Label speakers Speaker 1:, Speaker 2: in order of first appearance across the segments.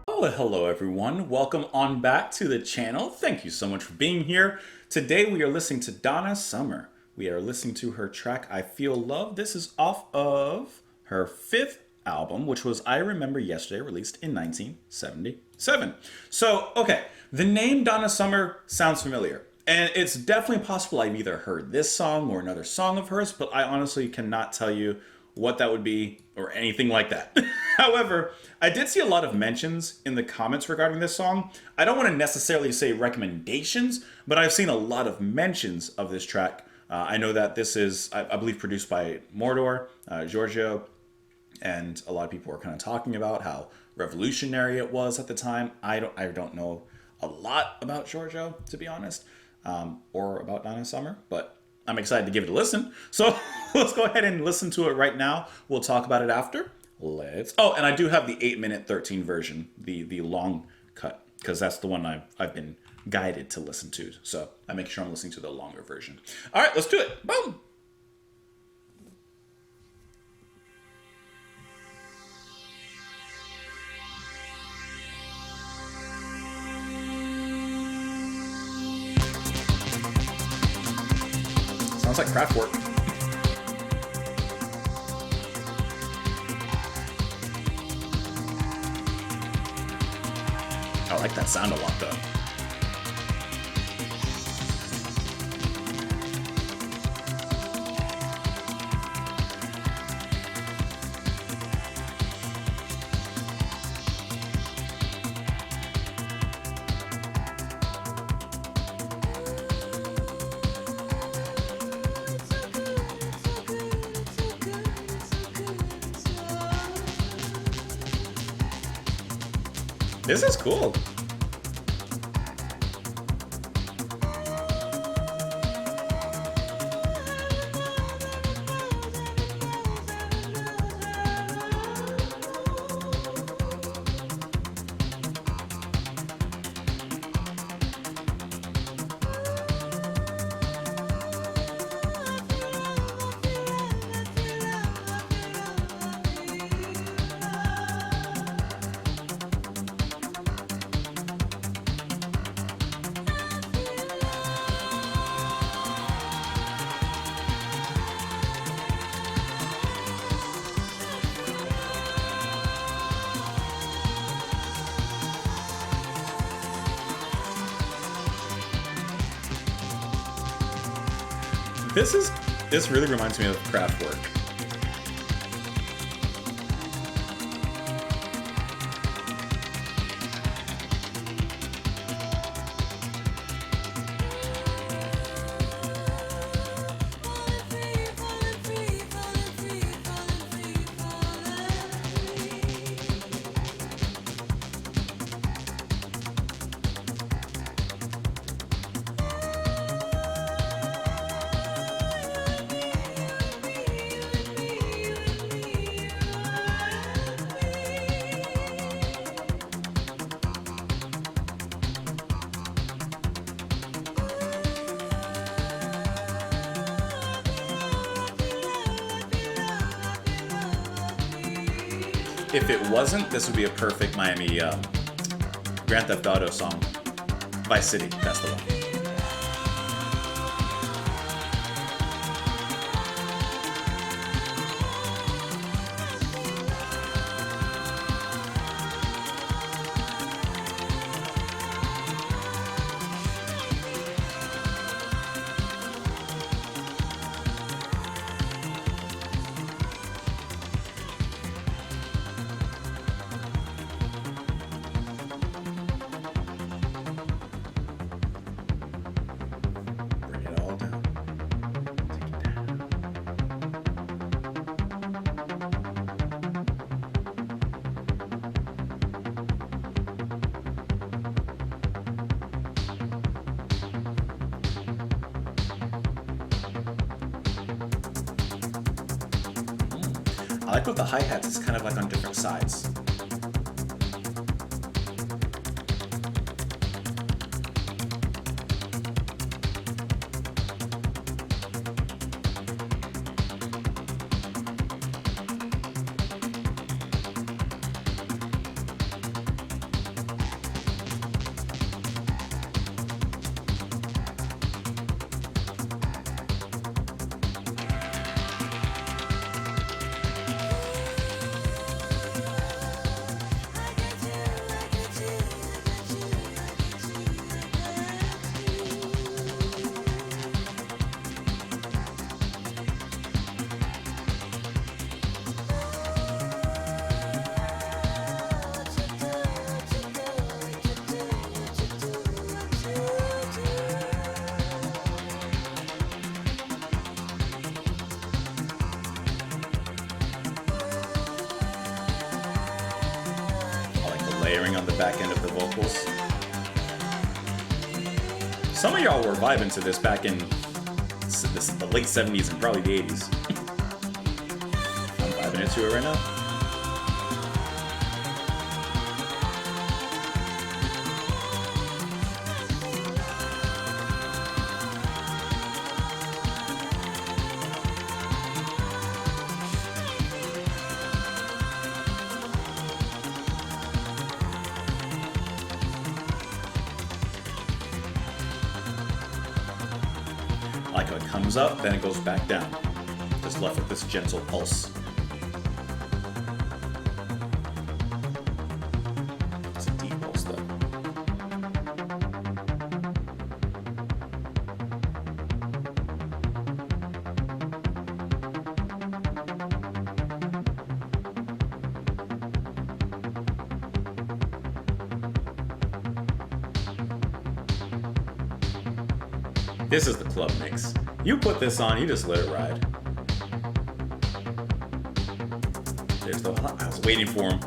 Speaker 1: Well, hello everyone. Welcome on back to the channel. Thank you so much for being here. Today we are listening to Donna Summer. We are listening to her track, I Feel Love. This is off of her 5th album, which was I Remember Yesterday, released in 1977. So, okay, the name Donna Summer sounds familiar. And it's definitely possible I've either heard this song or another song of hers, but I honestly cannot tell you what that would be or anything like that. However, I did see a lot of mentions in the comments regarding this song. I don't want to necessarily say recommendations, but I've seen a lot of mentions of this track. I know that this is, I believe, produced by Mordor, Giorgio, and a lot of people were kind of talking about how revolutionary it was at the time. I don't know a lot about Giorgio, to be honest, or about Donna Summer, but I'm excited to give it a listen. So let's go ahead and listen to it right now. We'll talk about it after. Oh, and I do have the 8-minute 13 version, the long cut, because that's the one I've been guided to listen to. So I make sure I'm listening to the longer version. All right, let's do it. Boom. Sounds like Kraftwerk. I like that sound a lot, though. This is cool. This really reminds me of Kraftwerk. If it wasn't, this would be a perfect Miami Grand Theft Auto song. Vice City, that's the one. I like with the hi-hats, it's kind of like on different sides. layering on the back end of the vocals. Some of y'all were vibing to this back in the late 70s and probably the 80s. I'm vibing into it right now. Like how it comes up, then it goes back down. Just left with this gentle pulse. It's a deep pulse though. This is the club mix. You put this on, you just let it ride. There's the, I was waiting for him.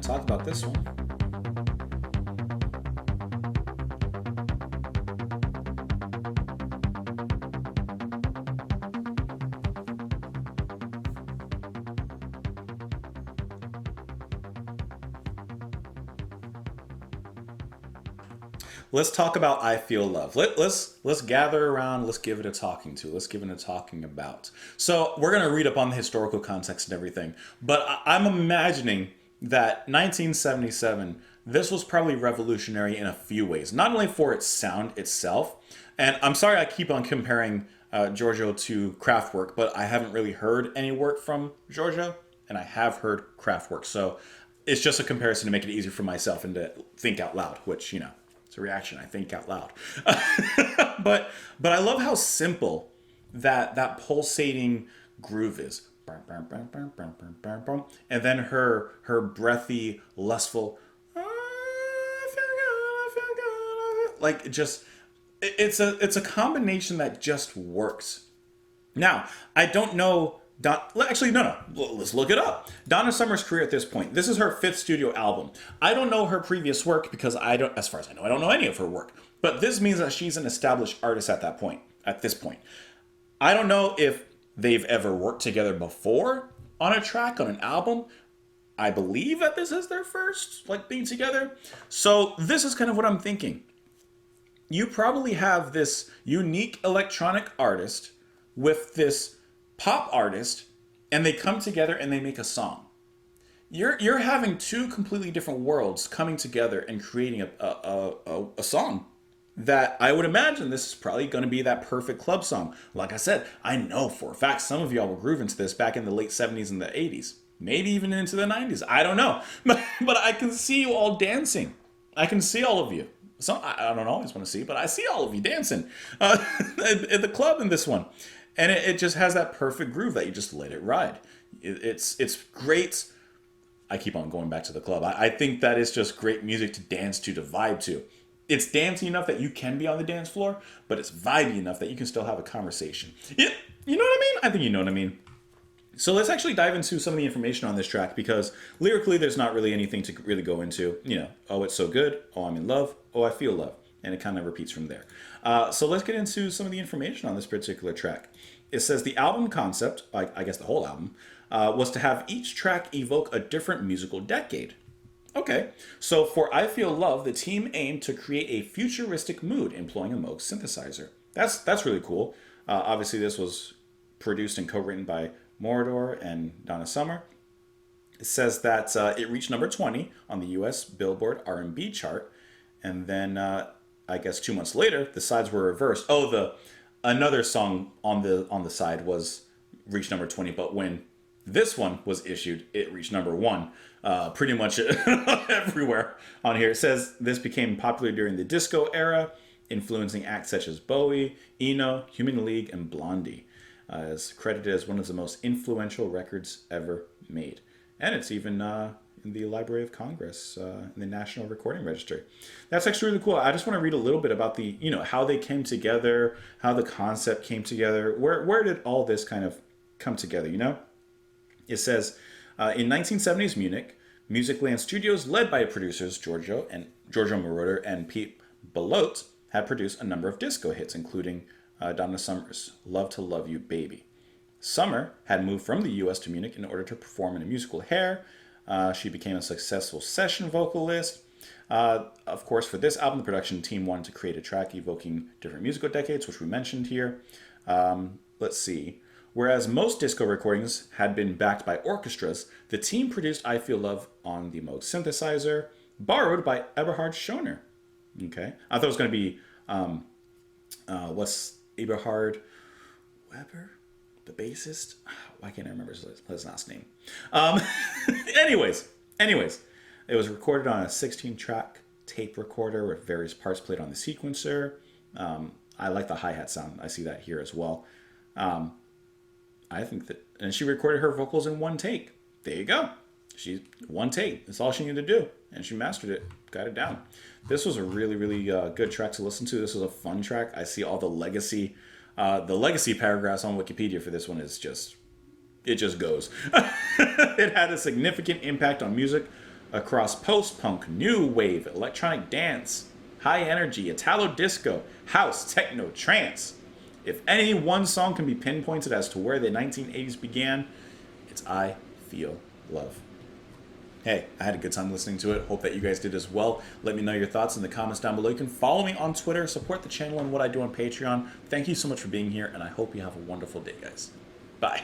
Speaker 1: Talk about this one. Let's talk about I Feel Love. Let's gather around. Let's give it a talking to. Let's give it a talking about. So we're gonna read up on the historical context and everything, but I'm imagining that 1977, this was probably revolutionary in a few ways. Not only for its sound itself, and I'm sorry I keep on comparing Giorgio to Kraftwerk, but I haven't really heard any work from Giorgio, and I have heard Kraftwerk. So it's just a comparison to make it easier for myself and to think out loud, which, you know, it's a reaction. I think out loud. but I love how simple that pulsating groove is. And then her breathy, lustful, I feel good, like just it's a combination that just works. Now, I don't know. Actually, no. Let's look it up. Donna Summer's career at this point. This is her 5th studio album. I don't know her previous work because as far as I know, I don't know any of her work. But this means that she's an established artist at that point. At this point, I don't know if they've ever worked together before on a track, on an album. I believe that this is their first, being together. So this is kind of what I'm thinking. You probably have this unique electronic artist with this pop artist, and they come together and they make a song. you're having two completely different worlds coming together and creating a song that I would imagine this is probably going to be that perfect club song. Like I said, I know for a fact some of y'all were grooving to this back in the late 70s and the 80s, maybe even into the 90s. I don't know, but I can see you all dancing. I can see all of you. So I don't always want to see, but I see all of you dancing at the club in this one, and it just has that perfect groove that you just let it ride. It's great. I keep on going back to the club. I think that is just great music to dance to vibe to. It's dancey enough that you can be on the dance floor, but it's vibey enough that you can still have a conversation. Yeah, you know what I mean? I think you know what I mean. So let's actually dive into some of the information on this track because lyrically there's not really anything to really go into. Oh, it's so good. Oh, I'm in love. Oh, I feel love. And it kind of repeats from there. So let's get into some of the information on this particular track. It says the album concept, I guess the whole album, was to have each track evoke a different musical decade. Okay, so for I Feel Love, the team aimed to create a futuristic mood employing a Moog synthesizer. That's really cool. Obviously, this was produced and co-written by Moroder and Donna Summer. It says that it reached number 20 on the U.S. Billboard R&B chart, and then I guess 2 months later, the sides were reversed. Oh, another song on the side was reached number 20, but when this one was issued, it reached number 1. Pretty much everywhere on here. It says this became popular during the disco era, influencing acts such as Bowie, Eno, Human League, and Blondie. Is credited as one of the most influential records ever made. And it's even in the Library of Congress, in the National Recording Registry. That's actually really cool. I just want to read a little bit about the, how they came together, how the concept came together. Where did all this kind of come together, It says, in 1970s Munich, Musicland Studios, led by producers Giorgio Moroder and Pete Bellotte, had produced a number of disco hits, including Donna Summer's Love to Love You Baby. Summer had moved from the U.S. to Munich in order to perform in a musical Hair. She became a successful session vocalist. Of course, for this album, the production team wanted to create a track evoking different musical decades, which we mentioned here. Let's see. Whereas most disco recordings had been backed by orchestras, the team produced I Feel Love on the Moog synthesizer, borrowed by Eberhard Schoner. Okay. I thought it was going to be, what's Eberhard Weber? The bassist? Why can't I remember his last name? Anyways, it was recorded on a 16-track tape recorder with various parts played on the sequencer. I like the hi-hat sound. I see that here as well. I think that, and she recorded her vocals in one take. There you go. One take. That's all she needed to do. And she mastered it, got it down. This was a really, really good track to listen to. This was a fun track. I see all the legacy paragraphs on Wikipedia for this one is it just goes. It had a significant impact on music across post-punk, new wave, electronic dance, high energy, Italo disco, house, techno, trance. If any one song can be pinpointed as to where the 1980s began, it's I Feel Love. Hey, I had a good time listening to it. Hope that you guys did as well. Let me know your thoughts in the comments down below. You can follow me on Twitter, support the channel and what I do on Patreon. Thank you so much for being here, and I hope you have a wonderful day, guys. Bye.